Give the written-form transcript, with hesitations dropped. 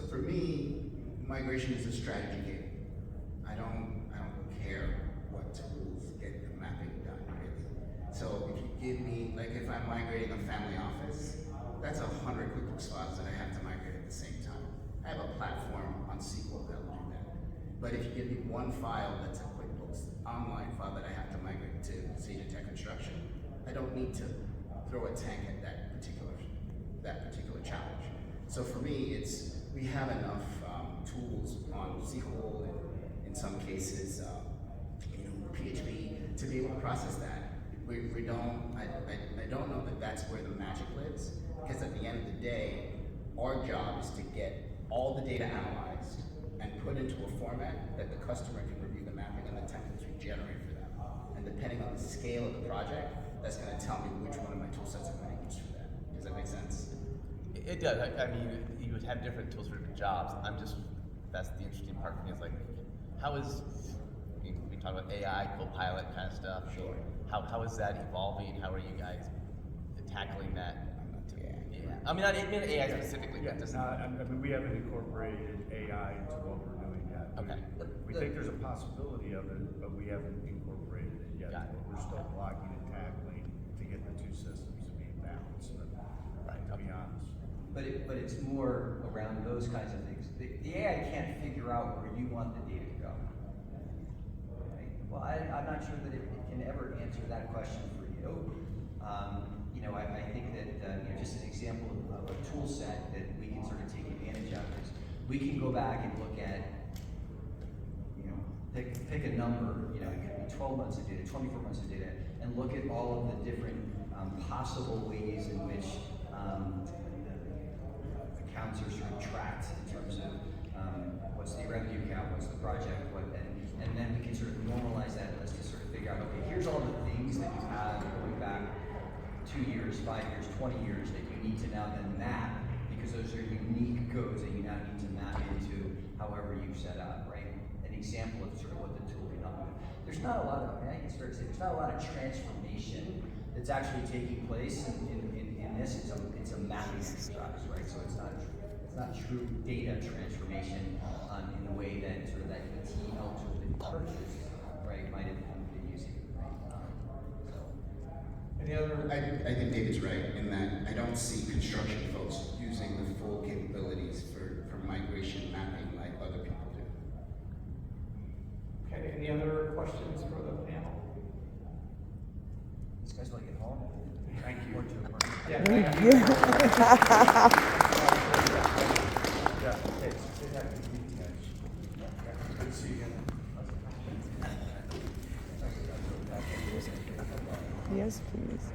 for me, migration is a strategy game. I don't care what tools get the mapping done, really. So if you give me, like if I'm migrating a family office, that's 100 QuickBooks files that I have to migrate at the same time. I have a platform on SQL that'll do that. But if you give me one file that's a QuickBooks online file that I have to migrate to Sage Intacct Construction, I don't need to throw a tank at that particular challenge. So for me, we have enough tools on SQL and in some cases, PHP to be able to process that. I don't know that that's where the magic lives, because at the end of the day, our job is to get all the data analyzed and put into a format that the customer can review the mapping and the templates we generate for them. And depending on the scale of the project, that's going to tell me which one of my tool sets I'm going to use for that. Does that make sense? It does. I mean, you would have different tools for different jobs. That's the interesting part for me, is like, how is, we talk about AI, Copilot kind of stuff. Sure. How is that evolving? How are you guys tackling that? Yeah. I mean, not AI specifically, Yeah, but just. I mean, we haven't incorporated AI into what we're doing yet. Okay. We think there's a possibility of it, but we haven't incorporated it yet. Got it. We're still blocking and tackling to get the two systems to be balanced, Right. to be honest. But it's more around those kinds of things. The AI can't figure out where you want the data to go. Right? Well, I'm not sure that it can ever answer that question for you. I think that just an example of a tool set that we can sort of take advantage of is we can go back and look at, pick a number, it could be 12 months of data, 24 months of data, and look at all of the different possible ways in which accounts are sort of tracked in terms of what's the revenue count, what's the project, and then we can sort of normalize that list to sort of figure out, okay, here's all the things that you have going back 2 years, 5 years, 20 years that you need to now then map, because those are unique codes that you now need to map into however you've set up, right? An example of sort of what the tool can help with. There's not a lot of, I think it's fair to say, there's not a lot of transformation that's actually taking place in this. It's a mapping exercise, right? So it's not true data transformation in the way that sort of that ETL tool that you purchased, right, might have been using, right? Any other? I think David's right in that I don't see construction folks using the full capabilities for migration mapping like other people do. Okay, any other questions for the panel? These guys want to get home. Thank you. Yeah. Good to see you. Yes, please.